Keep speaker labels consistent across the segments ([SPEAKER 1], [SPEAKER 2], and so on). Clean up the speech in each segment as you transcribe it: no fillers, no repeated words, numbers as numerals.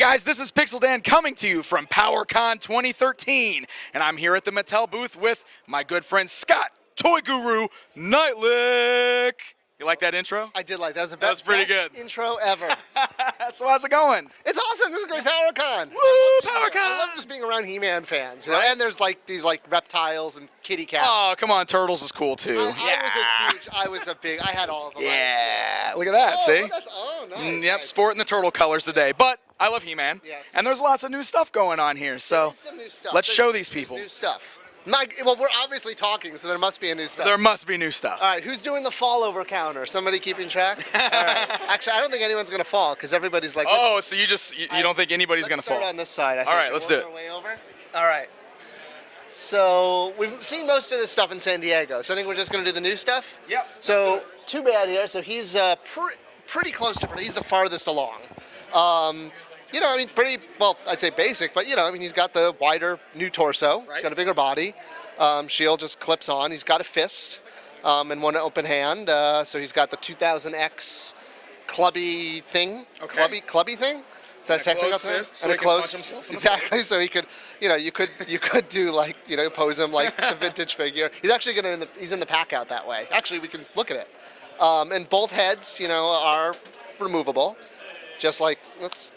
[SPEAKER 1] guys, this is Pixel Dan coming to you from PowerCon 2013, and I'm here at the Mattel booth with my good friend Scott ToyGuru Neitlich. You like that intro?
[SPEAKER 2] I did like that. That was the
[SPEAKER 1] That was
[SPEAKER 2] best,
[SPEAKER 1] pretty good.
[SPEAKER 2] intro ever.
[SPEAKER 1] So how's it going?
[SPEAKER 2] It's awesome. This is a great PowerCon.
[SPEAKER 1] Woo, PowerCon!
[SPEAKER 2] I love just being around He-Man fans. You know?
[SPEAKER 1] Right.
[SPEAKER 2] And there's like these like reptiles and kitty cats.
[SPEAKER 1] Oh, come on, Turtles is cool too.
[SPEAKER 2] I had all of them.
[SPEAKER 1] Yeah, look at that, see?
[SPEAKER 2] Nice.
[SPEAKER 1] Yep,
[SPEAKER 2] nice.
[SPEAKER 1] sporting the turtle colors today. But I love He-Man,
[SPEAKER 2] Yes.
[SPEAKER 1] and there's lots of new stuff going on here, so
[SPEAKER 2] There's some new stuff.
[SPEAKER 1] let's
[SPEAKER 2] There's-
[SPEAKER 1] show these
[SPEAKER 2] there's
[SPEAKER 1] people.
[SPEAKER 2] New stuff. Well, we're obviously talking, so there must be a new stuff.
[SPEAKER 1] There must be new stuff.
[SPEAKER 2] All right, who's doing the fall over counter? Somebody keeping track? All right. Actually, I don't think anyone's going to fall because everybody's like,
[SPEAKER 1] Oh, so you don't think anybody's going
[SPEAKER 2] let's
[SPEAKER 1] to fall?
[SPEAKER 2] start on this side. I think.
[SPEAKER 1] All right, let's do it.
[SPEAKER 2] Our way over. All right. So we've seen most of this stuff in San Diego, so I think we're just going to do the new stuff.
[SPEAKER 1] Yep.
[SPEAKER 2] So Too Bad here. So he's pretty close to. He's the farthest along. You know, I mean, pretty well. I'd say basic, but you know, I mean, he's got the wider new torso.
[SPEAKER 1] Right.
[SPEAKER 2] He's got a bigger body. Shield just clips on. He's got a fist and one open hand. So he's got the 2000X clubby thing.
[SPEAKER 1] Okay.
[SPEAKER 2] Clubby thing. Is that
[SPEAKER 1] And a
[SPEAKER 2] technical
[SPEAKER 1] closed
[SPEAKER 2] term?
[SPEAKER 1] fist, so
[SPEAKER 2] And a
[SPEAKER 1] he can punch
[SPEAKER 2] closed.
[SPEAKER 1] himself in the
[SPEAKER 2] Exactly.
[SPEAKER 1] face.
[SPEAKER 2] So he could, you know, you could do like, you know, pose him like the vintage figure. He's actually he's in the pack out that way. Actually, we can look at it. And both heads, you know, are removable, just like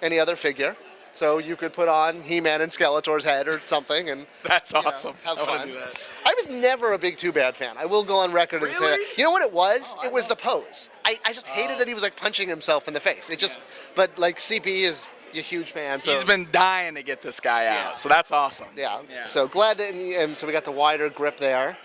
[SPEAKER 2] any other figure. So you could put on He-Man and Skeletor's head or something, and
[SPEAKER 1] That's
[SPEAKER 2] you know,
[SPEAKER 1] awesome.
[SPEAKER 2] have
[SPEAKER 1] I
[SPEAKER 2] fun.
[SPEAKER 1] want to do that.
[SPEAKER 2] I was never a big Too Bad fan. I will go on record and say that.
[SPEAKER 1] Really?
[SPEAKER 2] You know what it was?
[SPEAKER 1] Oh,
[SPEAKER 2] It was the pose. I just hated that he was like punching himself in the face. It just, but like CP is a huge fan. So
[SPEAKER 1] He's been dying to get this guy out,
[SPEAKER 2] Yeah.
[SPEAKER 1] so that's awesome.
[SPEAKER 2] yeah.
[SPEAKER 1] Yeah.
[SPEAKER 2] So glad that, and so we got the wider grip there.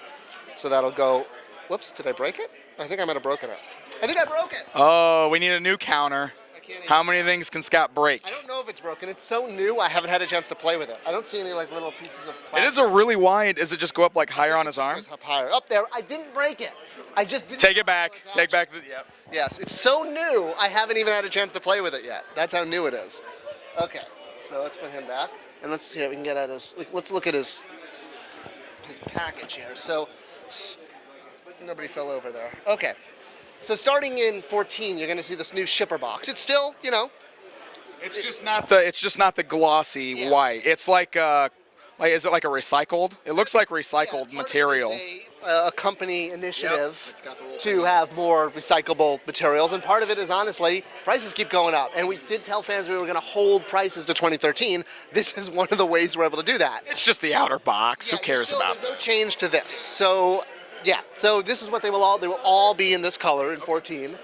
[SPEAKER 2] So that'll go. Whoops! Did I break it? I think I might have broken it. I think I broke it.
[SPEAKER 1] Oh, we need a new counter.
[SPEAKER 2] I can't even.
[SPEAKER 1] How many things can Scott break?
[SPEAKER 2] I don't know if it's broken. It's so new. I haven't had a chance to play with it. I don't see any like little pieces of plastic.
[SPEAKER 1] It is a really wide. Does it just go up like higher on his arm?
[SPEAKER 2] Up higher. Up there. I didn't break it. I just didn't.
[SPEAKER 1] Take it back. Take back the. Yep.
[SPEAKER 2] Yes, it's so new. I haven't even had a chance to play with it yet. That's how new it is. Okay, so let's put him back, and let's see if we can get at his. Let's look at his package here. So nobody fell over there. Okay, so starting in 14, you're going to see this new shipper box. It's still, you know,
[SPEAKER 1] It's just not the. It's just not the glossy
[SPEAKER 2] Yeah.
[SPEAKER 1] white. It's like is it like a recycled? It looks like recycled
[SPEAKER 2] part of it
[SPEAKER 1] material.
[SPEAKER 2] is a company initiative
[SPEAKER 1] It's got the little
[SPEAKER 2] to have more recyclable materials, and part of it is honestly prices keep going up. And we did tell fans we were going to hold prices to 2013. This is one of the ways we're able to do that.
[SPEAKER 1] It's just the outer box. Who
[SPEAKER 2] Yeah,
[SPEAKER 1] cares
[SPEAKER 2] still,
[SPEAKER 1] about
[SPEAKER 2] There's no
[SPEAKER 1] that?
[SPEAKER 2] change to this. So, yeah. So this is what they will all be in this color in 14.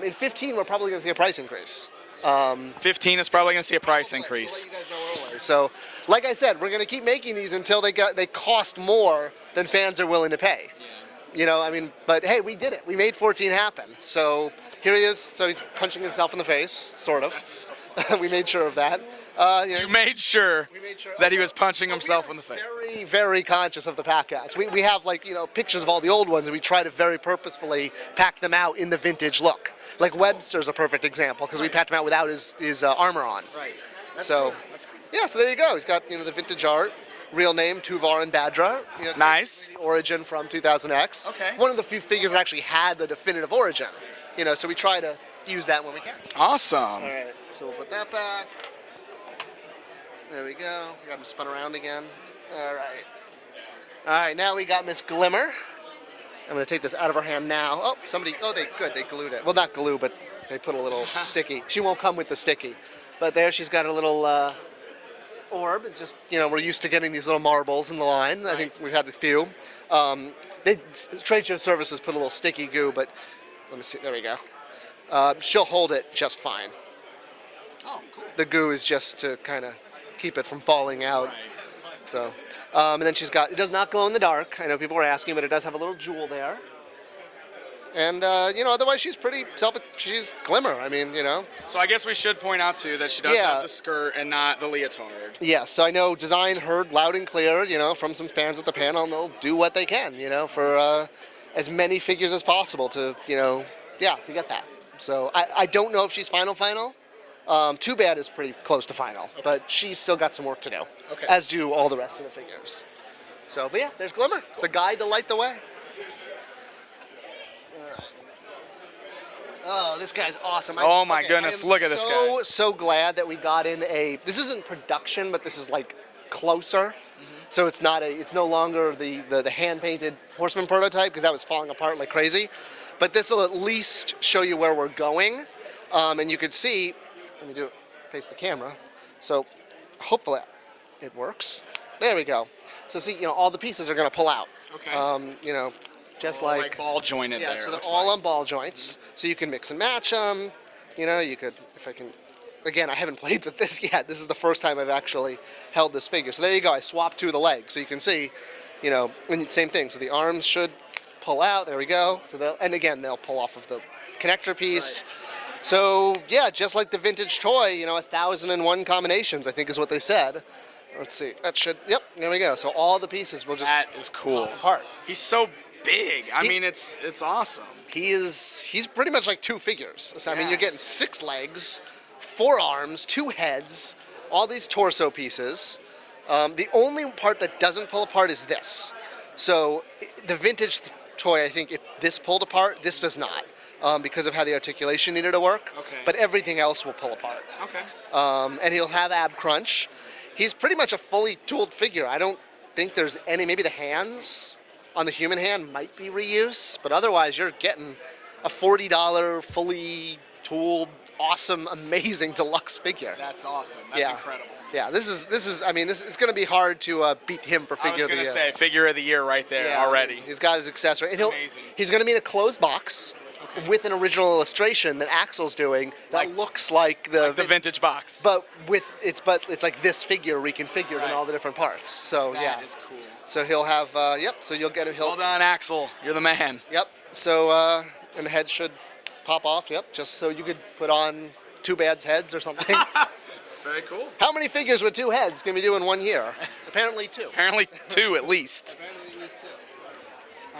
[SPEAKER 2] In 15, we're probably going to see a price increase.
[SPEAKER 1] 15 is probably going to see a price increase.
[SPEAKER 2] To let you guys know early. So, like I said, we're going to keep making these until they cost more than fans are willing to pay. You know, I mean, but hey, we did it. We made 14 happen. So here he is. So he's punching himself in the face, sort of. We made sure of that. You know,
[SPEAKER 1] You made sure
[SPEAKER 2] we made sure
[SPEAKER 1] that he was punching
[SPEAKER 2] we
[SPEAKER 1] himself
[SPEAKER 2] are
[SPEAKER 1] in the face.
[SPEAKER 2] Very, very conscious of the pack outs. We have like, you know, pictures of all the old ones, and we try to very purposefully pack them out in the vintage look. Like Webster's a perfect example because we packed him out without his armor on.
[SPEAKER 1] Right.
[SPEAKER 2] So, yeah, so there you go. He's got, you know, the vintage art. Real name, Tuvar and Badra. You know, it's
[SPEAKER 1] Nice.
[SPEAKER 2] the origin from 2000X.
[SPEAKER 1] Okay.
[SPEAKER 2] One of the few figures that actually had the definitive origin. You know, so we try to use that when we can.
[SPEAKER 1] Awesome.
[SPEAKER 2] All right, so we'll put that back. There we go. We got him spun around again. All right. All right, now we got Miss Glimmer. I'm going to take this out of her hand now. Oh, they glued it. Well, not glue, but they put a little sticky. She won't come with the sticky. But there she's got a little orb. It's just, you know, we're used to getting these little marbles in the line. I think we've had a few. Trade Show Services put a little sticky goo, but let me see. There we go. She'll hold it just fine.
[SPEAKER 1] Oh, cool.
[SPEAKER 2] The goo is just to kind of keep it from falling out. So, and then she's got, it does not glow in the dark. I know people were asking, but it does have a little jewel there. And, you know, otherwise she's she's Glimmer. I mean, you know.
[SPEAKER 1] So I guess we should point out too that she does
[SPEAKER 2] Yeah.
[SPEAKER 1] have the skirt and not the leotard.
[SPEAKER 2] Yeah, so I know design heard loud and clear, you know, from some fans at the panel, and they'll do what they can, you know, for as many figures as possible to, you know, yeah, to get that. So I don't know if she's final. Too Bad is pretty close to final, but she's still got some work to do,
[SPEAKER 1] Okay.
[SPEAKER 2] as do all the rest of the figures. So, but yeah, there's Glimmer, the guide to light the way. Oh, this guy's awesome.
[SPEAKER 1] Oh my goodness, look at this guy.
[SPEAKER 2] So glad that we got in this isn't production, but this is like closer. So it's no longer the hand-painted Horseman prototype, because that was falling apart like crazy. But this will at least show you where we're going. And you can see, let me face the camera. So hopefully it works. There we go. So see, all the pieces are going to pull out.
[SPEAKER 1] Okay.
[SPEAKER 2] Just
[SPEAKER 1] all like ball jointed there.
[SPEAKER 2] Yeah, so they're all on ball joints. So you can mix and match them. You could, if I can, again, I haven't played with this yet. This is the first time I've actually held this figure. So there you go. I swapped 2 of the legs. So you can see, and same thing. So the arms should pull out. There we go. So they'll pull off of the connector piece. Right. So yeah, just like the vintage toy, 1,001 combinations, I think is what they said. Let's see. Yep, there we go. So all the pieces will just
[SPEAKER 1] that is cool.
[SPEAKER 2] Fall apart.
[SPEAKER 1] He's so big. I mean, it's awesome.
[SPEAKER 2] He's pretty much like 2 figures. So, I mean, you're getting 6 legs, 4 arms, 2 heads, all these torso pieces. The only part that doesn't pull apart is this. So the vintage toy, I think, if this pulled apart, this does not, because of how the articulation needed to work.
[SPEAKER 1] Okay.
[SPEAKER 2] But everything else will pull apart.
[SPEAKER 1] Okay.
[SPEAKER 2] And he'll have ab crunch. He's pretty much a fully tooled figure. I don't think there's maybe the hands on the human hand might be reuse, but otherwise you're getting a $40 fully tooled, awesome, amazing deluxe figure.
[SPEAKER 1] That's awesome. That's incredible.
[SPEAKER 2] Yeah, this is. It's going to be hard to beat him for figure of the year.
[SPEAKER 1] I was going to say figure of the year right there already.
[SPEAKER 2] He's got his accessory. And
[SPEAKER 1] amazing.
[SPEAKER 2] He's going to be in a closed box. Okay. With an original illustration that Axel's doing that looks like the
[SPEAKER 1] vintage box,
[SPEAKER 2] but it's like this figure reconfigured in all the different parts. So
[SPEAKER 1] that is cool.
[SPEAKER 2] So he'll have So you'll get it.
[SPEAKER 1] Well done, Axel. You're the man.
[SPEAKER 2] Yep. So and the head should pop off. Yep. Just so you could put on 2 Bad's heads or something.
[SPEAKER 1] Very cool.
[SPEAKER 2] How many figures with 2 heads can we do in 1 year? Apparently 2.
[SPEAKER 1] Apparently 2 at least.
[SPEAKER 2] Apparently at least 2.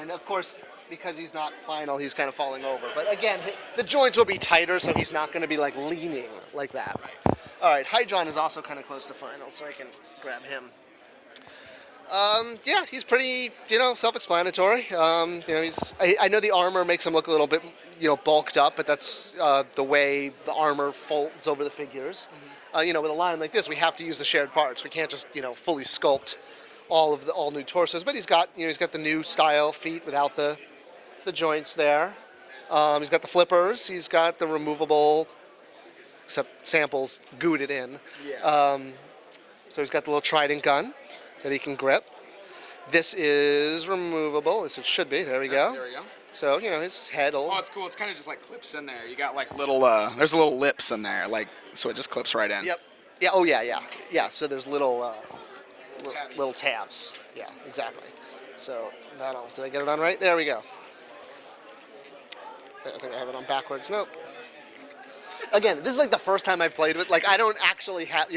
[SPEAKER 2] And of course, because he's not final, he's kind of falling over. But again, the joints will be tighter, so he's not going to be like leaning like that. Right. All right, Hydron is also kind of close to final, so I can grab him. Yeah, he's pretty, self-explanatory. I know the armor makes him look a little bit, bulked up, but that's the way the armor folds over the figures. Mm-hmm. With a line like this, we have to use the shared parts. We can't just, fully sculpt all new torsos. But he's got the new style feet without the joints there. He's got the flippers. He's got the removable, except samples glued it in. Yeah. So he's got the little trident gun that he can grip. This is removable. It should be. There we go.
[SPEAKER 1] There we go.
[SPEAKER 2] So, his head will...
[SPEAKER 1] Oh, it's cool. It's kind of just like clips in there. You got like little, there's little lips in there, so it just clips right in.
[SPEAKER 2] Yep. Yeah, oh yeah. Yeah, so there's little tabs. Yeah, exactly. So, did I get it on right? There we go. I think I have it on backwards. Nope. Again, this is like the first time I've played with. I don't actually have,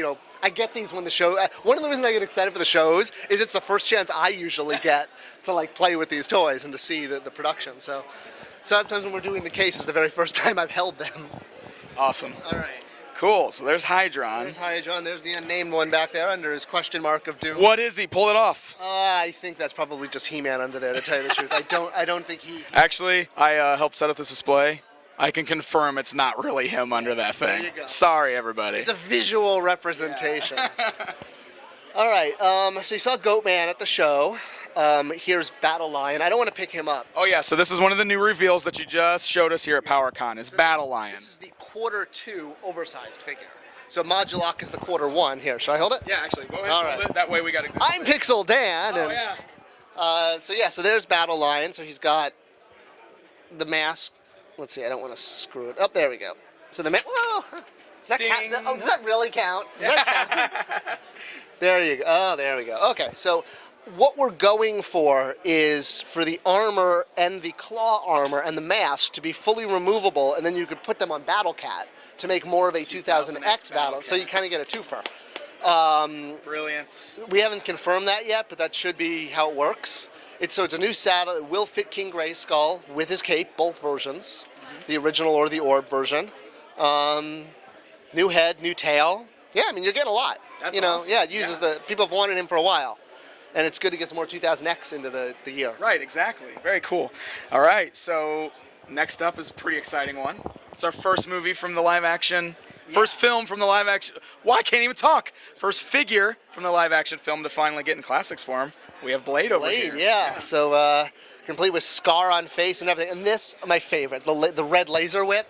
[SPEAKER 2] I get these when the show. One of the reasons I get excited for the shows is it's the first chance I usually get to play with these toys and to see the production. So sometimes when we're doing the case, it's the very first time I've held them.
[SPEAKER 1] Awesome.
[SPEAKER 2] All right.
[SPEAKER 1] Cool. So there's Hydron.
[SPEAKER 2] There's Hydron. There's the unnamed one back there under his question mark of doom.
[SPEAKER 1] What is he? Pull it off.
[SPEAKER 2] I think that's probably just He-Man under there, to tell you the truth. I don't think he...
[SPEAKER 1] Actually, I helped set up this display. I can confirm it's not really him under that thing.
[SPEAKER 2] There you go.
[SPEAKER 1] Sorry, everybody.
[SPEAKER 2] It's a visual representation. Yeah. All right. So you saw Goatman at the show. Here's Battle Lion. I don't want to pick him up.
[SPEAKER 1] Oh yeah. So this is one of the new reveals that you just showed us here at PowerCon. Is Battle Lion.
[SPEAKER 2] This is the Q2 oversized figure. So Modulok is the Q1 here. Should I hold it?
[SPEAKER 1] Yeah, actually. Go ahead.
[SPEAKER 2] All
[SPEAKER 1] hold
[SPEAKER 2] right.
[SPEAKER 1] it. That way we got a good
[SPEAKER 2] I'm Pixel Dan.
[SPEAKER 1] Oh
[SPEAKER 2] and,
[SPEAKER 1] yeah.
[SPEAKER 2] So there's Battle Lion. So he's got the mask. Let's see, I don't want to screw it. Oh, there we go. So the whoa! Does that count? Oh, does that really count? Does that count? There you go. Oh, there we go. Okay, so what we're going for is for the armor and the claw armor and the mask to be fully removable, and then you could put them on Battle Cat to make more of a 2000X battle. So you kind of get a twofer.
[SPEAKER 1] Brilliant.
[SPEAKER 2] We haven't confirmed that yet, but that should be how it works. It's a new saddle. It will fit King Grayskull with his cape, both versions, the original or the orb version. New head, new tail. Yeah, I mean, you're getting a lot.
[SPEAKER 1] That's awesome.
[SPEAKER 2] Yeah, it uses people have wanted him for a while. And it's good to get some more 2000X into the year.
[SPEAKER 1] Right, exactly. Very cool. All right, so next up is a pretty exciting one. It's our first movie from the live action, first film from the live action. Well, I can't even talk. First figure from the live action film to finally get in classics form. We have Blade over here.
[SPEAKER 2] Yeah. So complete with scar on face and everything. And this, my favorite, the red laser whip.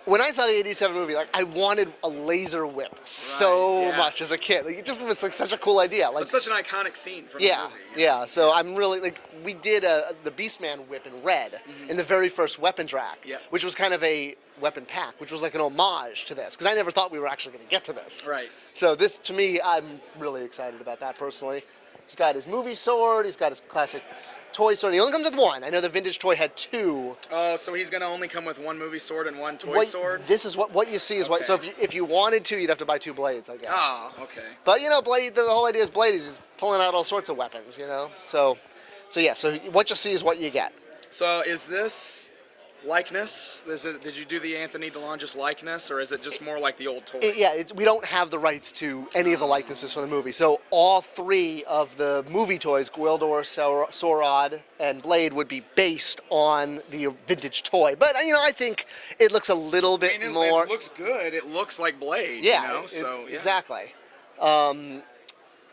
[SPEAKER 2] When I saw the '87 movie, like I wanted a laser whip so much as a kid. Like, it just was like such a cool idea. Like
[SPEAKER 1] it's such an iconic scene from the movie.
[SPEAKER 2] Yeah. So I'm really like we did the Beastman whip in red in the very first weapons rack, which was kind of a weapon pack, which was like an homage to this because I never thought we were actually going to get to this.
[SPEAKER 1] Right.
[SPEAKER 2] So this, to me, I'm really excited about that personally. He's got his movie sword. He's got his classic toy sword. He only comes with one. I know the vintage toy had two.
[SPEAKER 1] Oh, so he's gonna only come with one movie sword and one toy sword?
[SPEAKER 2] This is what you see is what. So if you wanted to, you'd have to buy two blades, I guess.
[SPEAKER 1] Oh, okay.
[SPEAKER 2] But you know, Blade. The whole idea is Blade is he's pulling out all sorts of weapons. You know. So yeah. So what you see is what you get.
[SPEAKER 1] So is this likeness? Did you do the Anthony DeLongis likeness, or is it just more like the old toy?
[SPEAKER 2] We don't have the rights to any of the likenesses from the movie. So all three of the movie toys, Gwildor, Saurod, and Blade, would be based on the vintage toy. But you know, I think it looks a little bit more.
[SPEAKER 1] It looks good. It looks like Blade.
[SPEAKER 2] Yeah.
[SPEAKER 1] You know?
[SPEAKER 2] Exactly. And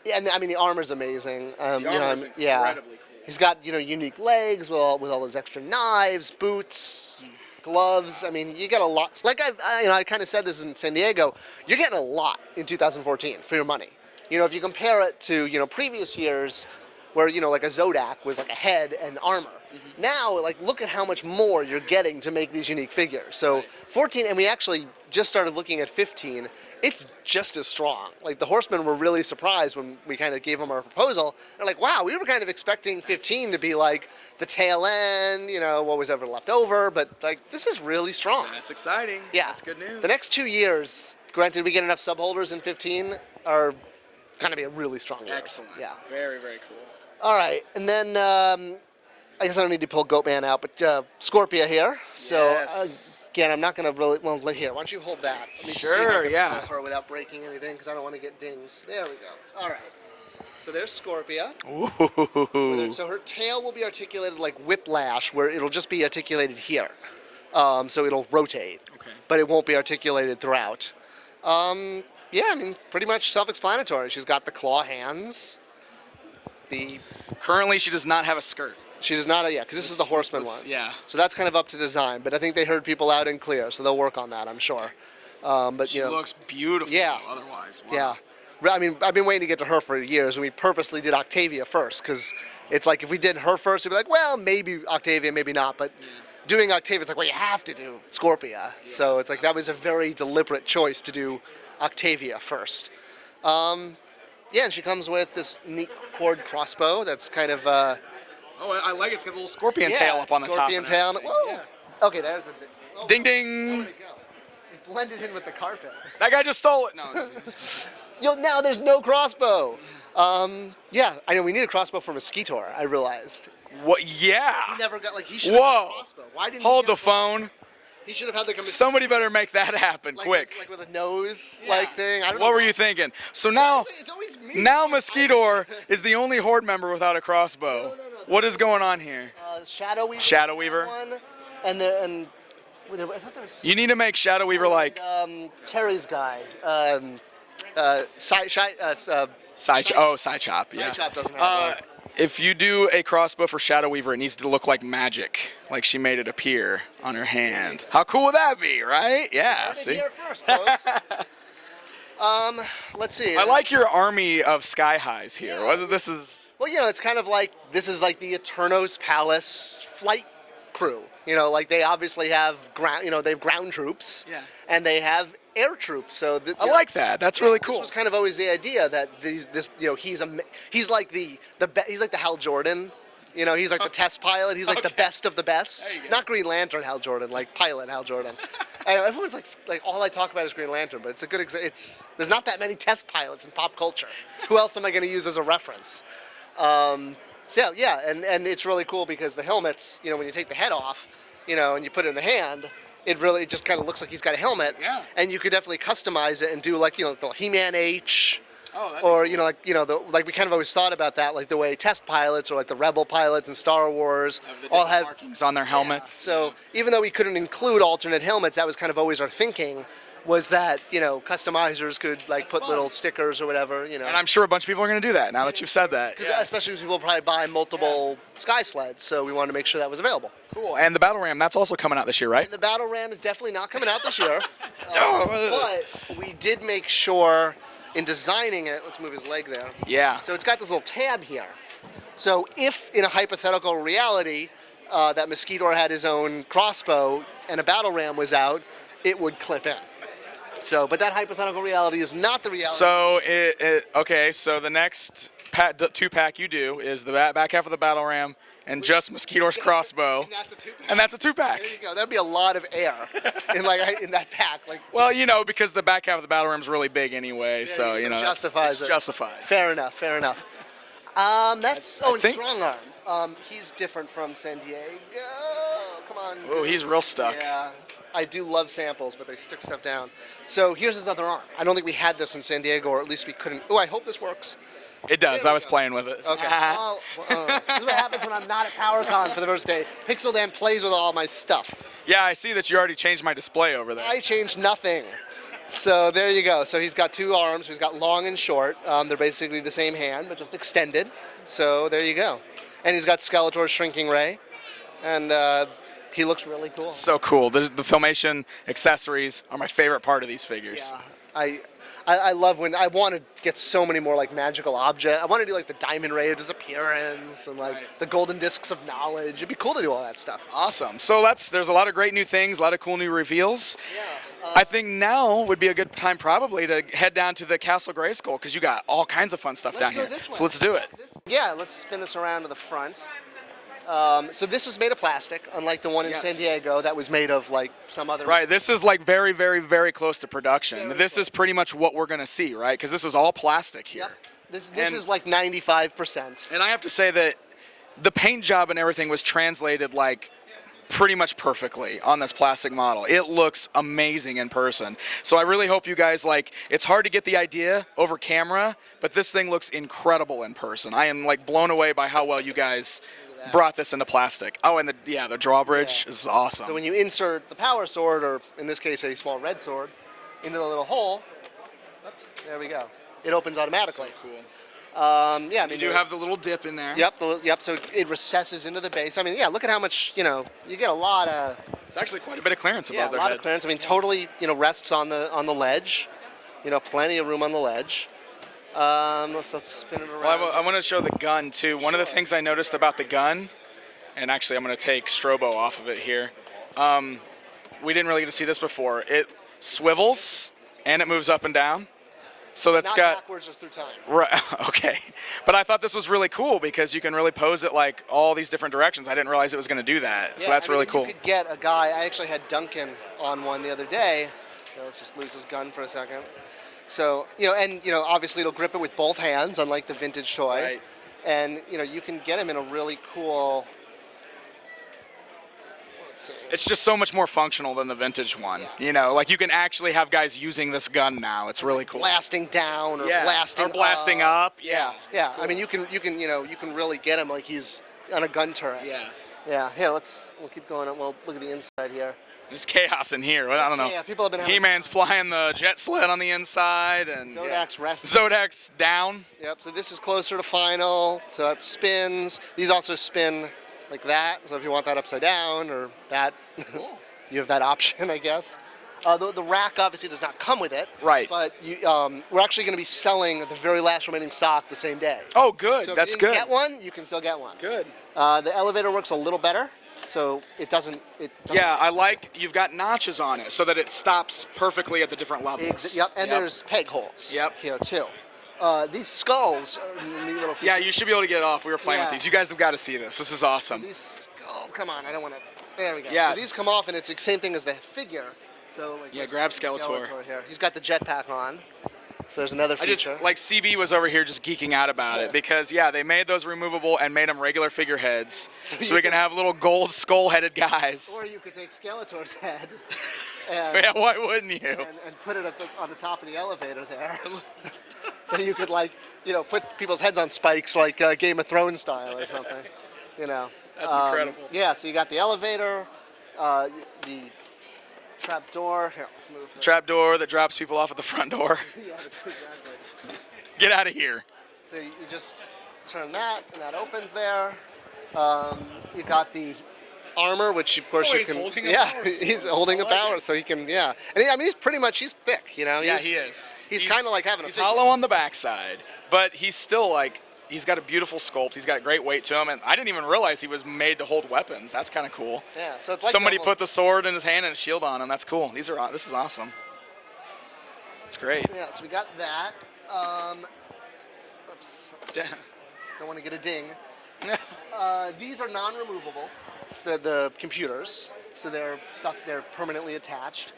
[SPEAKER 2] I mean, the armor's amazing.
[SPEAKER 1] The armor's incredibly cool.
[SPEAKER 2] He's got unique legs with all those extra knives, boots, gloves. I mean, you get a lot. Like I kind of said this in San Diego. You're getting a lot in 2014 for your money. You know, if you compare it to previous years, where like a Zodak was like a head and armor. Now, like, look at how much more you're getting to make these unique figures. So 14, and we actually just started looking at 15. It's just as strong. Like, the Horsemen were really surprised when we kind of gave them our proposal. They're like, wow, we were kind of expecting 15 to be like the tail end, what was ever left over. But, like, this is really strong.
[SPEAKER 1] That's exciting.
[SPEAKER 2] Yeah.
[SPEAKER 1] That's good news.
[SPEAKER 2] The next 2 years, granted we get enough subholders in 15, are going to be a really strong year.
[SPEAKER 1] Excellent.
[SPEAKER 2] Yeah.
[SPEAKER 1] Very, very cool.
[SPEAKER 2] All right. And then I guess I don't need to pull Goatman out, but Scorpia here. So, again, I'm not going to really... Well, here, why don't you hold that? Let me see if I can pull her without breaking anything, because I don't want to get dings. There we go. All right. So there's Scorpia.
[SPEAKER 1] Ooh.
[SPEAKER 2] So her tail will be articulated like Whiplash, where it'll just be articulated here. So it'll rotate.
[SPEAKER 1] Okay.
[SPEAKER 2] But it won't be articulated throughout. I mean, pretty much self-explanatory. She's got the claw hands.
[SPEAKER 1] Currently, she does not have a skirt.
[SPEAKER 2] She does not, because this is the Horseman one.
[SPEAKER 1] Yeah.
[SPEAKER 2] So that's kind of up to design, but I think they heard people out and clear, so they'll work on that, I'm sure. But
[SPEAKER 1] she looks beautiful. Otherwise. Wow.
[SPEAKER 2] Yeah. I mean, I've been waiting to get to her for years, and we purposely did Octavia first, because it's like if we did her first, we'd be like, well, maybe Octavia, maybe not, but doing Octavia, it's like, well, you have to do Scorpia. Yeah. So it's like that was a very deliberate choice to do Octavia first. And she comes with this neat cord crossbow that's kind of...
[SPEAKER 1] I like it. It's got a little scorpion tail up on the top.
[SPEAKER 2] Scorpion tail. Whoa. Yeah. Okay, there's a... Oh,
[SPEAKER 1] ding, ding.
[SPEAKER 2] Where'd it go? It blended in with the carpet.
[SPEAKER 1] That guy just stole it. No.
[SPEAKER 2] Now there's no crossbow. I know we need a crossbow for Mosquitor, I realized.
[SPEAKER 1] What? Yeah.
[SPEAKER 2] He never got, he should have had a crossbow. Why didn't
[SPEAKER 1] Hold the phone.
[SPEAKER 2] He should have had
[SPEAKER 1] Somebody better make that happen quick.
[SPEAKER 2] Like with a nose thing. I don't know.
[SPEAKER 1] What were you thinking? So now,
[SPEAKER 2] it's always me.
[SPEAKER 1] Now Mosquitor is the only Horde member without a crossbow. No. What is going on here?
[SPEAKER 2] Shadow Weaver.
[SPEAKER 1] Shadow Weaver.
[SPEAKER 2] One, I thought there was.
[SPEAKER 1] You need to make Shadow Weaver like.
[SPEAKER 2] Terry's guy.
[SPEAKER 1] Side Chop. Yeah.
[SPEAKER 2] Side Chop doesn't have one.
[SPEAKER 1] If you do a crossbow for Shadow Weaver, it needs to look like magic, like she made it appear on her hand. How cool would that be, right? Yeah. See.
[SPEAKER 2] Here first, folks. Let's see.
[SPEAKER 1] I like your army of Sky Highs here.
[SPEAKER 2] Yeah.
[SPEAKER 1] This is.
[SPEAKER 2] Well, it's kind of like this is like the Eternos Palace flight crew. Like they obviously have ground. They have ground troops.
[SPEAKER 1] Yeah.
[SPEAKER 2] And they have air troops. So
[SPEAKER 1] I like that. That's really cool.
[SPEAKER 2] This was kind of always the idea that he's like the Hal Jordan. He's like the test pilot. He's like the best of the best. Not Green Lantern Hal Jordan, like pilot Hal Jordan. I know everyone's like all I talk about is Green Lantern, but it's a good there's not that many test pilots in pop culture. Who else am I going to use as a reference? And it's really cool because the helmets, when you take the head off, and you put it in the hand, it really just kind of looks like he's got a helmet.
[SPEAKER 1] Yeah.
[SPEAKER 2] And you could definitely customize it and do like, the He-Man H.
[SPEAKER 1] Oh, that'd be
[SPEAKER 2] or
[SPEAKER 1] cool.
[SPEAKER 2] like we kind of always thought about that, like the way test pilots or like the Rebel pilots in Star Wars
[SPEAKER 1] Have the
[SPEAKER 2] all
[SPEAKER 1] different
[SPEAKER 2] have
[SPEAKER 1] markings on their helmets.
[SPEAKER 2] So even though we couldn't include alternate helmets, that was kind of always our thinking, was that customizers could like
[SPEAKER 1] That's
[SPEAKER 2] put
[SPEAKER 1] fun.
[SPEAKER 2] little stickers or whatever.
[SPEAKER 1] And I'm sure a bunch of people are going to do that now that you've said that.
[SPEAKER 2] Because especially because people probably buy multiple Sky Sleds, so we wanted to make sure that was available.
[SPEAKER 1] Cool. And the Battle Ram, that's also coming out this year, right?
[SPEAKER 2] And the Battle Ram is definitely not coming out this year, but we did make sure in designing it. Let's move his leg there.
[SPEAKER 1] Yeah.
[SPEAKER 2] So it's got this little tab here. So if in a hypothetical reality that Mosquito had his own crossbow and a Battle Ram was out, it would clip in. So, but that hypothetical reality is not the reality.
[SPEAKER 1] So okay. So the next 2-pack you do is the back half of the Battle Ram and just Mosquito's crossbow,
[SPEAKER 2] And that's a 2-pack.
[SPEAKER 1] and that's a 2-pack.
[SPEAKER 2] There you go. That'd be a lot of air in that pack. Like,
[SPEAKER 1] Well, because the back half of the Battle Ram is really big anyway, so
[SPEAKER 2] it
[SPEAKER 1] that's
[SPEAKER 2] justifies it.
[SPEAKER 1] justified.
[SPEAKER 2] Fair enough. That's
[SPEAKER 1] I
[SPEAKER 2] and
[SPEAKER 1] think-
[SPEAKER 2] Strong Arm. He's different from San Diego. Come on.
[SPEAKER 1] Oh, he's real stuck.
[SPEAKER 2] Yeah. I do love samples, but they stick stuff down. So here's his other arm. I don't think we had this in San Diego, or at least we couldn't. Oh, I hope this works.
[SPEAKER 1] It does.
[SPEAKER 2] There we
[SPEAKER 1] I was
[SPEAKER 2] go.
[SPEAKER 1] playing with it.
[SPEAKER 2] Okay. This is what happens when I'm not at PowerCon for the first day. Pixel Dan plays with all my stuff.
[SPEAKER 1] Yeah, I see that you already changed my display over there.
[SPEAKER 2] I changed nothing. So there you go. So he's got 2 arms. He's got long and short. They're basically the same hand, but just extended. So there you go. And he's got Skeletor's shrinking ray. And he looks really cool.
[SPEAKER 1] So cool. The Filmation accessories are my favorite part of these figures.
[SPEAKER 2] Yeah. I love when I want to get so many more like magical objects. I want to do like the Diamond Ray of Disappearance and like
[SPEAKER 1] Right.
[SPEAKER 2] the Golden Discs of Knowledge. It'd be cool to do all that stuff.
[SPEAKER 1] Awesome. So there's a lot of great new things, a lot of cool new reveals.
[SPEAKER 2] Yeah.
[SPEAKER 1] I think now would be a good time probably to head down to the Castle Grayskull because you got all kinds of fun stuff
[SPEAKER 2] Let's
[SPEAKER 1] down
[SPEAKER 2] go
[SPEAKER 1] here.
[SPEAKER 2] this way.
[SPEAKER 1] So let's do it.
[SPEAKER 2] Yeah, let's spin this around to the front. So this is made of plastic, unlike the one in
[SPEAKER 1] Yes.
[SPEAKER 2] San Diego that was made of like some other.
[SPEAKER 1] Right, this is like very, very, very close to production.
[SPEAKER 2] Very
[SPEAKER 1] This
[SPEAKER 2] close.
[SPEAKER 1] is pretty much what we're going to see, right? Because this is all plastic here.
[SPEAKER 2] Yep. This
[SPEAKER 1] And-
[SPEAKER 2] is like 95%.
[SPEAKER 1] And I have to say that the paint job and everything was translated like pretty much perfectly on this plastic model. It looks amazing in person. So I really hope you guys it's hard to get the idea over camera, but this thing looks incredible in person. I am like blown away by how well you guys brought this into plastic. Oh, and the drawbridge is awesome.
[SPEAKER 2] So when you insert the power sword, or in this case a small red sword, into the little hole, oops, there we go. It opens automatically.
[SPEAKER 1] So cool.
[SPEAKER 2] Yeah, I mean,
[SPEAKER 1] You do have the little dip in there.
[SPEAKER 2] Yep. So it recesses into the base. I mean, yeah. Look at how much. You get a lot of.
[SPEAKER 1] It's actually quite a bit of clearance
[SPEAKER 2] Yeah,
[SPEAKER 1] above
[SPEAKER 2] a
[SPEAKER 1] their
[SPEAKER 2] lot
[SPEAKER 1] heads.
[SPEAKER 2] of clearance. I mean, totally. Rests on the ledge. Plenty of room on the ledge. Let's spin it around.
[SPEAKER 1] Well, I want to show the gun too. One of the things I noticed about the gun, and actually I'm going to take Strobo off of it here. We didn't really get to see this before. It swivels and it moves up and down. So that's
[SPEAKER 2] Not
[SPEAKER 1] got
[SPEAKER 2] backwards or through time.
[SPEAKER 1] right. Okay, but I thought this was really cool because you can really pose it like all these different directions. I didn't realize it was going to do that. So
[SPEAKER 2] Yeah,
[SPEAKER 1] that's
[SPEAKER 2] I mean,
[SPEAKER 1] really cool.
[SPEAKER 2] You could get a guy. I actually had Duncan on one the other day. So let's just lose his gun for a second. So obviously it'll grip it with both hands, unlike the vintage toy.
[SPEAKER 1] Right.
[SPEAKER 2] And you can get him in a really cool. Let's see.
[SPEAKER 1] It's just so much more functional than the vintage one. Like you can actually have guys using this gun now. It's really cool.
[SPEAKER 2] Blasting down or
[SPEAKER 1] blasting up.
[SPEAKER 2] Yeah.
[SPEAKER 1] It's cool.
[SPEAKER 2] I mean, you can really get him like he's on a gun turret.
[SPEAKER 1] Yeah.
[SPEAKER 2] Yeah. Here, we'll keep going. We'll look at the inside here.
[SPEAKER 1] There's chaos in here. I don't know.
[SPEAKER 2] Yeah, people have been having.
[SPEAKER 1] He-Man's flying the jet sled on the inside, and
[SPEAKER 2] Zodak's resting.
[SPEAKER 1] Zodak's down.
[SPEAKER 2] Yep. So this is closer to final. So that spins. These also spin like that. So if you want that upside down or that,
[SPEAKER 1] Cool.
[SPEAKER 2] you have that option, I guess. The rack obviously does not come with it.
[SPEAKER 1] Right.
[SPEAKER 2] But we're actually going to be selling the very last remaining stock the same day.
[SPEAKER 1] Oh, good.
[SPEAKER 2] So
[SPEAKER 1] That's
[SPEAKER 2] if you
[SPEAKER 1] good.
[SPEAKER 2] didn't get one, you can still get one.
[SPEAKER 1] Good.
[SPEAKER 2] The elevator works a little better, so it doesn't.
[SPEAKER 1] Yeah, I like you've got notches on it so that it stops perfectly at the different levels.
[SPEAKER 2] Yep, and there's peg holes.
[SPEAKER 1] Yep.
[SPEAKER 2] Here too. These skulls are neat little.
[SPEAKER 1] Yeah, you should be able to get it off. We were playing with
[SPEAKER 2] Yeah.
[SPEAKER 1] these. You guys have got to see this. This is awesome.
[SPEAKER 2] These skulls. Come on, I don't want to. There we go.
[SPEAKER 1] Yeah.
[SPEAKER 2] So these come off, and it's the same thing as the figure. So like.
[SPEAKER 1] Yeah,
[SPEAKER 2] there's
[SPEAKER 1] grab Skeletor.
[SPEAKER 2] here. He's got the jetpack on. So there's another
[SPEAKER 1] I just
[SPEAKER 2] feature.
[SPEAKER 1] CB was over here just geeking out about it because they made those removable and made them regular figureheads, so we can have little gold skull-headed guys.
[SPEAKER 2] Or you could take Skeletor's head. And,
[SPEAKER 1] Yeah, why wouldn't you?
[SPEAKER 2] and put it on the top of the elevator there. So you could like, put people's heads on spikes like Game of Thrones style or something.
[SPEAKER 1] That's incredible.
[SPEAKER 2] Yeah, so you got the elevator, the trap door. Here, let's move.
[SPEAKER 1] Trap door that drops people off at the front door.
[SPEAKER 2] Yeah, exactly.
[SPEAKER 1] Get out of here.
[SPEAKER 2] So you just turn that, and that opens there. You got the armor, which of course you
[SPEAKER 1] he's
[SPEAKER 2] can.
[SPEAKER 1] holding a
[SPEAKER 2] yeah,
[SPEAKER 1] power sword.
[SPEAKER 2] he's holding a power, so he can. Yeah, and he's pretty much he's thick,
[SPEAKER 1] Yeah, he is.
[SPEAKER 2] He's kind of like having a.
[SPEAKER 1] He's
[SPEAKER 2] figure.
[SPEAKER 1] hollow on the backside, but he's still like he's got a beautiful sculpt. He's got great weight to him, and I didn't even realize he was made to hold weapons. That's kind of cool.
[SPEAKER 2] Yeah, so it's like
[SPEAKER 1] somebody put the sword in his hand and a shield on him. That's cool. This is awesome. It's great.
[SPEAKER 2] Yeah, so we got that. Oops. Don't want to get a ding. These are non-removable, the computers, so they're stuck there permanently attached.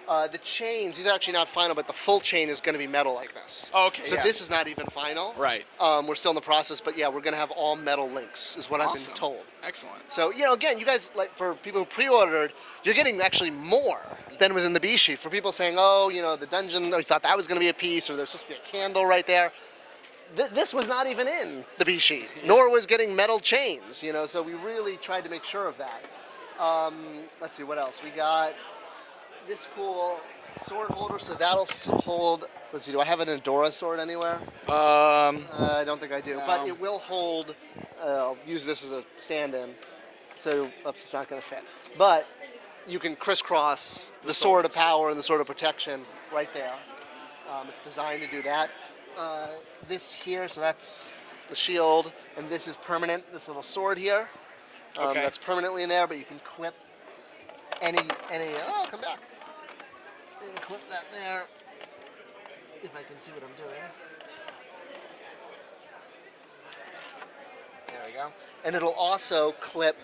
[SPEAKER 2] The chains, these are actually not final, but the full chain is going to be metal like this.
[SPEAKER 1] Oh, okay.
[SPEAKER 2] So this is not even final.
[SPEAKER 1] Right.
[SPEAKER 2] We're still in the process, but yeah, we're going to have all metal links, is what I've been told.
[SPEAKER 1] Excellent.
[SPEAKER 2] So, again, you guys, like for people who pre-ordered, you're getting actually more than was in the B sheet. For people saying, the dungeon, we thought that was going to be a piece, or there's supposed to be a candle right there. This was not even in the B sheet, nor was getting metal chains, so we really tried to make sure of that. Let's see, what else? We got this cool sword holder, so that'll hold, let's see, do I have an Endora sword anywhere? I don't think I do, but it will hold, I'll use this as a stand-in, so, oops, it's not going to fit. But you can crisscross the sword of power and the sword of protection right there. It's designed to do that. This here, so that's the shield, and this is permanent, this little sword here. That's permanently in there, but you can clip any, come back. You can clip that there, if I can see what I'm doing. There we go. And it'll also clip,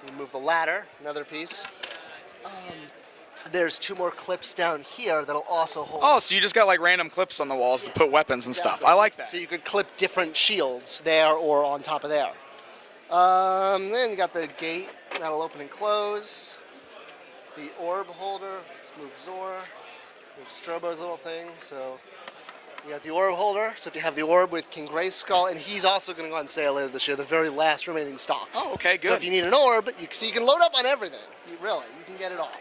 [SPEAKER 2] remove the ladder, another piece. There's 2 more clips down here that'll also hold.
[SPEAKER 1] Oh, so you just got like random clips on the walls to put weapons and stuff. I like that.
[SPEAKER 2] So you could clip different shields there or on top of there. Then you got the gate that'll open and close. The orb holder. Let's move Zor. Move Strobo's little thing. So you got the orb holder. So if you have the orb with King Grayskull, and he's also going to go on sale later this year, the very last remaining stock.
[SPEAKER 1] Oh, okay, good.
[SPEAKER 2] So if you need an orb, you can load up on everything. You can get it all.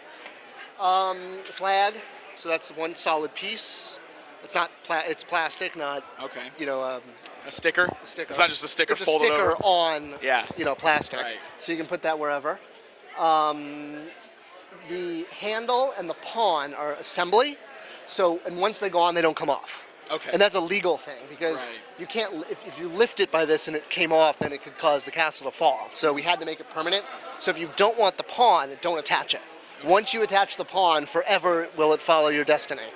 [SPEAKER 2] Flag. So that's one solid piece. It's not. It's plastic, not.
[SPEAKER 1] Okay.
[SPEAKER 2] A
[SPEAKER 1] sticker.
[SPEAKER 2] A sticker.
[SPEAKER 1] It's not just a sticker
[SPEAKER 2] it's
[SPEAKER 1] folded
[SPEAKER 2] over. It's a sticker
[SPEAKER 1] over.
[SPEAKER 2] on. Plastic.
[SPEAKER 1] Right.
[SPEAKER 2] So you can put that wherever. The handle and the pawn are assembly. So, and once they go on, they don't come off.
[SPEAKER 1] Okay.
[SPEAKER 2] And that's a legal thing because you can't. If you lift it by this and it came off, then it could cause the castle to fall. So we had to make it permanent. So if you don't want the pawn, don't attach it. Once you attach the pawn, forever will it follow your destiny.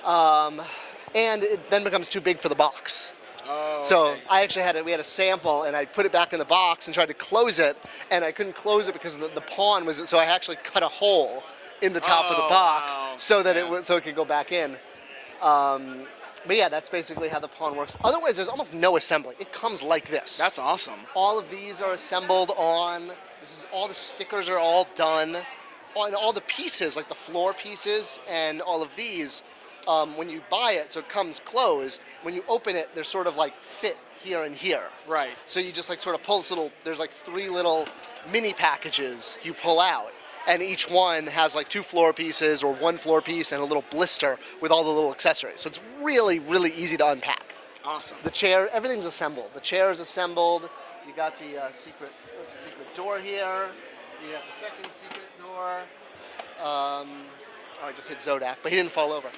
[SPEAKER 2] And it then becomes too big for the box.
[SPEAKER 1] Oh,
[SPEAKER 2] so I actually we had a sample, and I put it back in the box and tried to close it, and I couldn't close it because the pawn was. So I actually cut a hole in the top of the box so that it could go back in. But yeah, that's basically how the pawn works. Otherwise, there's almost no assembly. It comes like this.
[SPEAKER 1] That's awesome.
[SPEAKER 2] All of these are assembled on. All the stickers are all done. On all the pieces, like the floor pieces and all of these, when you buy it, so it comes closed. When you open it, they're sort of like fit here and here.
[SPEAKER 1] Right.
[SPEAKER 2] So you just like sort of pull this little. There's like 3 little mini packages you pull out, and each one has like 2 floor pieces or 1 floor piece and a little blister with all the little accessories. So it's really, really easy to unpack.
[SPEAKER 1] Awesome.
[SPEAKER 2] The chair, everything's assembled. The chair is assembled. You got the secret door here. You got the second secret door. I just hit Zodak, but he didn't fall over.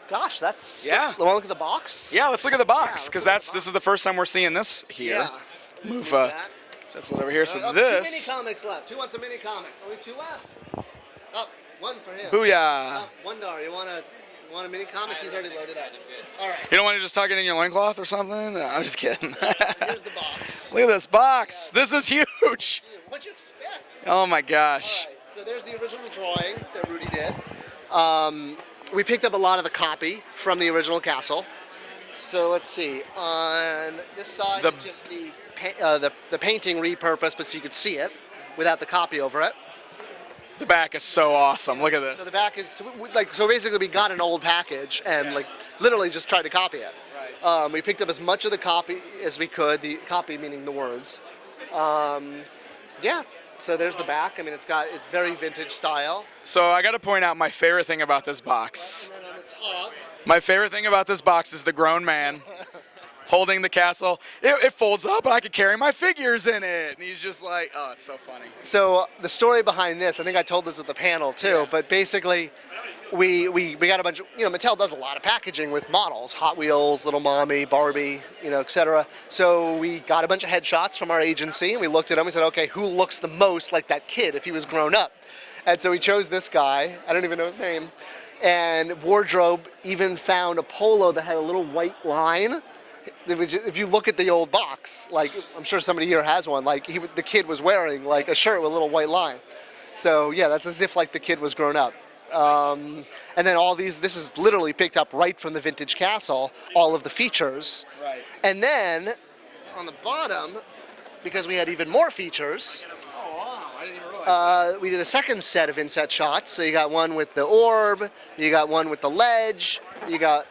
[SPEAKER 2] Gosh, that's...
[SPEAKER 1] Yeah.
[SPEAKER 2] Want to look at the box?
[SPEAKER 1] Yeah, let's look at the box, because this is the first time we're seeing this here.
[SPEAKER 2] Yeah.
[SPEAKER 1] Move, just a little over here. So
[SPEAKER 2] 2
[SPEAKER 1] this...
[SPEAKER 2] mini comics left. Who wants a mini comic? Only 2 left. Oh, 1 for him.
[SPEAKER 1] Booyah.
[SPEAKER 2] Wondar, you want a mini comic? He's already loaded up. All right.
[SPEAKER 1] You don't want to just tuck it in your loincloth or something? No, I'm just kidding.
[SPEAKER 2] Here's the box.
[SPEAKER 1] Look at this box. This is huge.
[SPEAKER 2] What'd you expect?
[SPEAKER 1] Oh my gosh.
[SPEAKER 2] All right, so there's the original drawing that Rudy did. We picked up a lot of the copy from the original castle. So let's see. On this side is just the painting repurposed, but so you could see it without the copy over it.
[SPEAKER 1] The back is so awesome. Look at this.
[SPEAKER 2] So the back is so basically we got an old package and like literally just tried to copy it.
[SPEAKER 1] Right.
[SPEAKER 2] We picked up as much of the copy as we could. The copy meaning the words. Yeah. So there's the back. I mean, it's very vintage style.
[SPEAKER 1] So I got to point out my favorite thing about this box.
[SPEAKER 2] And then on the top.
[SPEAKER 1] My favorite thing about this box is the grown man holding the castle. It folds up and I could carry my figures in it. And he's just like, oh, it's so funny.
[SPEAKER 2] So the story behind this, I think I told this at the panel too, but basically we got a bunch of, Mattel does a lot of packaging with models, Hot Wheels, Little Mommy, Barbie, etc. So we got a bunch of headshots from our agency and we looked at them. We said, okay, who looks the most like that kid if he was grown up? And so we chose this guy. I don't even know his name. And Wardrobe even found a polo that had a little white line. If you look at the old box, like I'm sure somebody here has one, like the kid was wearing like a shirt with a little white line. So yeah, that's as if like the kid was grown up. And then this is literally picked up right from the vintage castle, all of the features.
[SPEAKER 1] Right.
[SPEAKER 2] And then on the bottom, because we had even more features,
[SPEAKER 1] Oh, wow. I didn't even realize.
[SPEAKER 2] we did a second set of inset shots. So you got one with the orb, you got one with the ledge, you got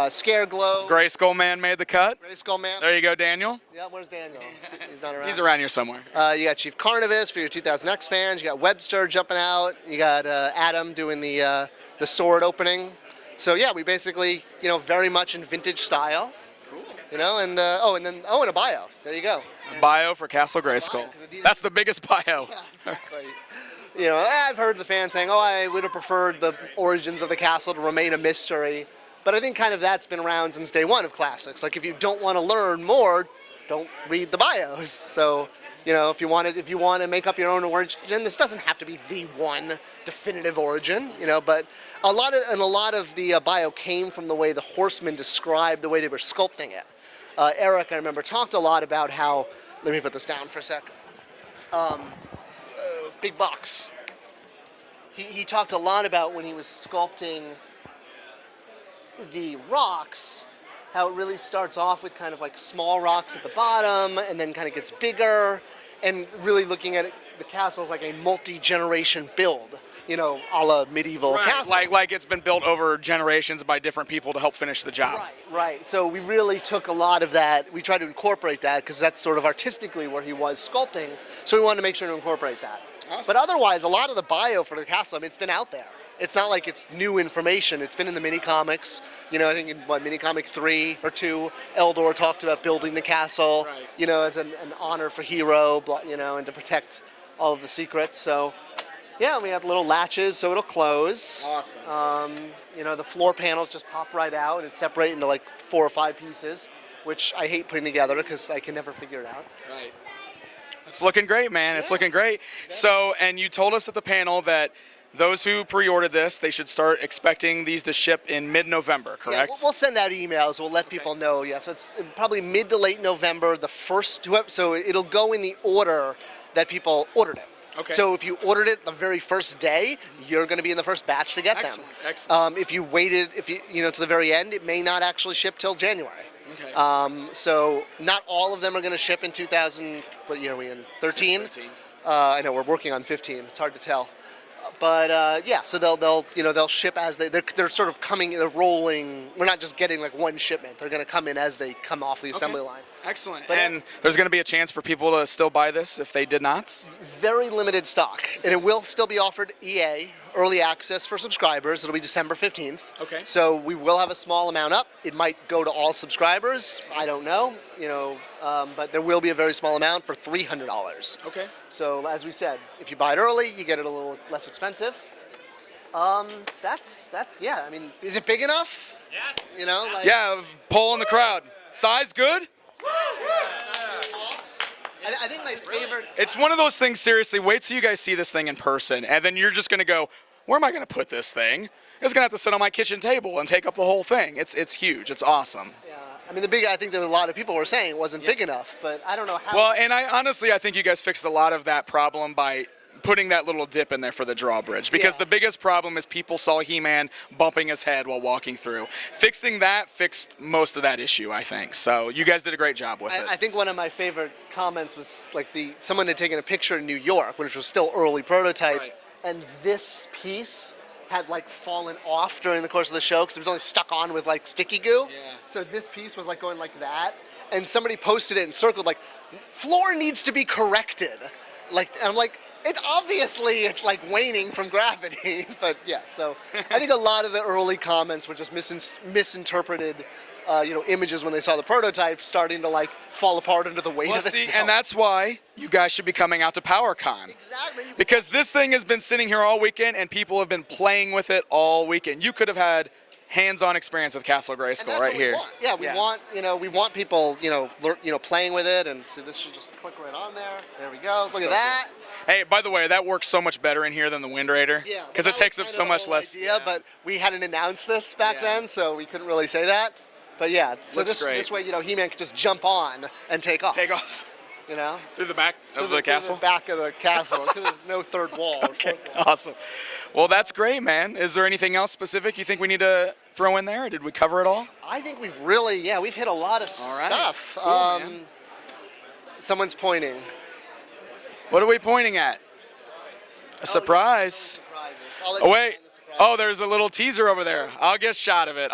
[SPEAKER 2] Scare Glow.
[SPEAKER 1] Gray Skull Man made the cut.
[SPEAKER 2] Gray Skull Man.
[SPEAKER 1] There you go, Daniel.
[SPEAKER 2] Yeah, where's Daniel? He's not around.
[SPEAKER 1] He's around here somewhere.
[SPEAKER 2] You got Chief Carnivus for your 2000X fans. You got Webster jumping out. You got Adam doing the sword opening. So yeah, we basically, very much in vintage style.
[SPEAKER 1] Cool.
[SPEAKER 2] And and a bio. There you go.
[SPEAKER 1] Bio for Castle Grayskull. That's the biggest bio.
[SPEAKER 2] Yeah, exactly. I've heard the fans saying, I would have preferred the origins of the castle to remain a mystery. But I think kind of that's been around since day one of classics. Like if you don't want to learn more, don't read the bios. So, if you want to make up your own origin, this doesn't have to be the one definitive origin, but a lot of the bio came from the way the horsemen described the way they were sculpting it. Eric, I remember, talked a lot about how, let me put this down for a sec. Big box. He talked a lot about when he was sculpting the rocks, how it really starts off with kind of like small rocks at the bottom and then kind of gets bigger, and really looking at the castle as like a multi-generation build, a la medieval castle.
[SPEAKER 1] Like it's been built over generations by different people to help finish the job.
[SPEAKER 2] Right. So we really took a lot of that. We tried to incorporate that because that's sort of artistically where he was sculpting. So we wanted to make sure to incorporate that.
[SPEAKER 1] Awesome.
[SPEAKER 2] But otherwise, a lot of the bio for the castle, it's been out there. It's not like it's new information. It's been in the mini comics. I think in mini comic 3 or 2, Eldor talked about building the castle,
[SPEAKER 1] right.
[SPEAKER 2] As an honor for Hero, and to protect all of the secrets. So, yeah, we have little latches so it'll close.
[SPEAKER 1] Awesome.
[SPEAKER 2] The floor panels just pop right out and separate into like 4 or 5 pieces, which I hate putting together because I can never figure it out.
[SPEAKER 1] Right. It's looking great, man. It's looking great. So, and you told us at the panel that those who pre-ordered this, they should start expecting these to ship in mid-November, correct?
[SPEAKER 2] Yeah, we'll send out emails. We'll let people know. Yeah, so it's probably mid to late November. So it'll go in the order that people ordered it.
[SPEAKER 1] Okay.
[SPEAKER 2] So if you ordered it the very first day, you're going to be in the first batch to get them.
[SPEAKER 1] Excellent.
[SPEAKER 2] If you waited, to the very end, it may not actually ship till January.
[SPEAKER 1] Okay.
[SPEAKER 2] So not all of them are going to ship in 2000. What year are we in? 13. I know we're working on 15. It's hard to tell. But so they'll ship as they're sort of coming, they're rolling. We're not just getting like one shipment. They're going to come in as they come off the assembly line.
[SPEAKER 1] Excellent.
[SPEAKER 2] But,
[SPEAKER 1] and there's going to be a chance for people to still buy this if they did not?
[SPEAKER 2] Very limited stock, and it will still be offered EA early access for subscribers. It'll be December 15th.
[SPEAKER 1] Okay.
[SPEAKER 2] So we will have a small amount up. It might go to all subscribers. I don't know. But there will be a very small amount for $300.
[SPEAKER 1] Okay.
[SPEAKER 2] So as we said, if you buy it early, you get it a little less expensive. That's yeah. I mean, is it big enough? Yes.
[SPEAKER 1] Yeah. Poll in the crowd. Size good?
[SPEAKER 2] I think my favorite.
[SPEAKER 1] It's one of those things. Seriously, wait till you guys see this thing in person, and then you're just gonna go, "Where am I gonna put this thing? It's gonna have to sit on my kitchen table and take up the whole thing." It's huge. It's awesome.
[SPEAKER 2] Yeah. I mean, I think there were a lot of people were saying it wasn't big enough, but I don't know how.
[SPEAKER 1] Well, and I think you guys fixed a lot of that problem by putting that little dip in there for the drawbridge, because the biggest problem is people saw He-Man bumping his head while walking through. Fixing that fixed most of that issue, I think. So you guys did a great job with it.
[SPEAKER 2] I think one of my favorite comments was like someone had taken a picture in New York, which was still early prototype,
[SPEAKER 1] Right.
[SPEAKER 2] and this piece had like fallen off during the course of the show because it was only stuck on with like sticky goo.
[SPEAKER 1] Yeah.
[SPEAKER 2] So this piece was like going like that, and somebody posted it and circled like, floor needs to be corrected. Like, and I'm like, it's like waning from gravity. But yeah, so I think a lot of the early comments were just misinterpreted. Images when they saw the prototype starting to like fall apart under the weight of itself.
[SPEAKER 1] And that's why you guys should be coming out to PowerCon.
[SPEAKER 2] Exactly.
[SPEAKER 1] Because this thing has been sitting here all weekend, and people have been playing with it all weekend. You could have had hands-on experience with Castle Grayskull right here.
[SPEAKER 2] Yeah, we want people, playing with it, and so this should just click right on there. There we go. Look at that.
[SPEAKER 1] Hey, by the way, that works so much better in here than the Wind Raider.
[SPEAKER 2] Yeah.
[SPEAKER 1] Because it takes up so much less.
[SPEAKER 2] Yeah, but we hadn't announced this back then, so we couldn't really say that. But yeah, so this way, He-Man could just jump on and take off.
[SPEAKER 1] Through the back of the castle?
[SPEAKER 2] Through the back of the castle, because there's no third wall.
[SPEAKER 1] Okay, awesome. Well, that's great, man. Is there anything else specific you think we need to throw in there? Did we cover it all?
[SPEAKER 2] I think we've hit a lot of stuff.
[SPEAKER 1] Cool, man.
[SPEAKER 2] Someone's pointing.
[SPEAKER 1] What are we pointing at? A surprise. Oh, wait. Oh, there's a little teaser over there. I'll get a shot of it.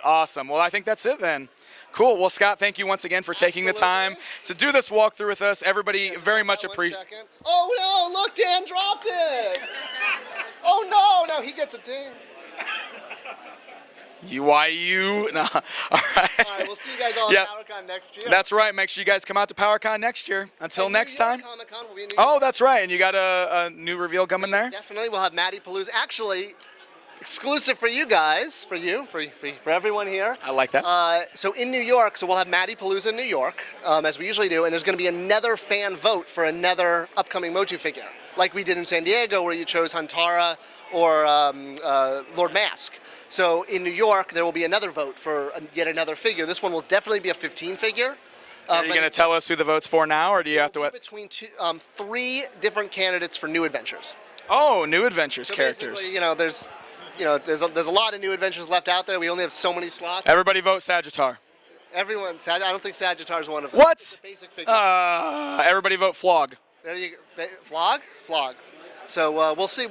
[SPEAKER 1] Awesome. Well, I think that's it then. Cool. Well, Scott, thank you once again for taking the time to do this walkthrough with us. Everybody very much appreciate.
[SPEAKER 2] Oh no! Look, Dan dropped it. Oh no! Now he gets a ding.
[SPEAKER 1] No. All right.
[SPEAKER 2] All right. We'll see you guys all at PowerCon next year.
[SPEAKER 1] That's right. Make sure you guys come out to PowerCon next year. Until next time.
[SPEAKER 2] Comic-Con will be in New York.
[SPEAKER 1] That's right. And you got a new reveal coming there?
[SPEAKER 2] Definitely. We'll have Matty Palooza. Actually, exclusive for you guys, for everyone here.
[SPEAKER 1] I like that.
[SPEAKER 2] So in New York, we'll have Matty Palooza in New York, as we usually do, and there's going to be another fan vote for another upcoming Motu figure, like we did in San Diego, where you chose Huntara or Lord Mask. So in New York, there will be another vote for yet another figure. This one will definitely be a 15 figure.
[SPEAKER 1] Are you going to tell us who the vote's for now, or do you have to wait?
[SPEAKER 2] Between three different candidates for New Adventures.
[SPEAKER 1] Oh, New Adventures characters.
[SPEAKER 2] Basically, there's a lot of New Adventures left out there. We only have so many slots.
[SPEAKER 1] Everybody vote Sagittar.
[SPEAKER 2] Everyone, I don't think Sagittar is one of them.
[SPEAKER 1] What?
[SPEAKER 2] It's a basic figure.
[SPEAKER 1] Everybody vote Flog.
[SPEAKER 2] There you go. Flog. So we'll see.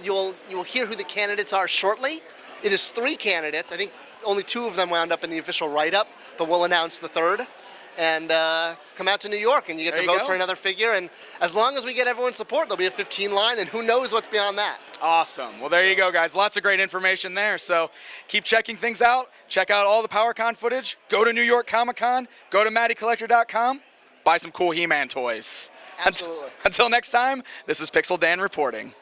[SPEAKER 2] You will hear who the candidates are shortly. It is 3 candidates. I think only 2 of them wound up in the official write-up, but we'll announce the third. And come out to New York, and you get to vote for another figure. And as long as we get everyone's support, there'll be a 15 line, and who knows what's beyond that.
[SPEAKER 1] Awesome. Well, there you go, guys. Lots of great information there. So keep checking things out. Check out all the PowerCon footage. Go to New York Comic Con. Go to MattyCollector.com. Buy some cool He-Man toys.
[SPEAKER 2] Absolutely.
[SPEAKER 1] Until next time, this is Pixel Dan reporting.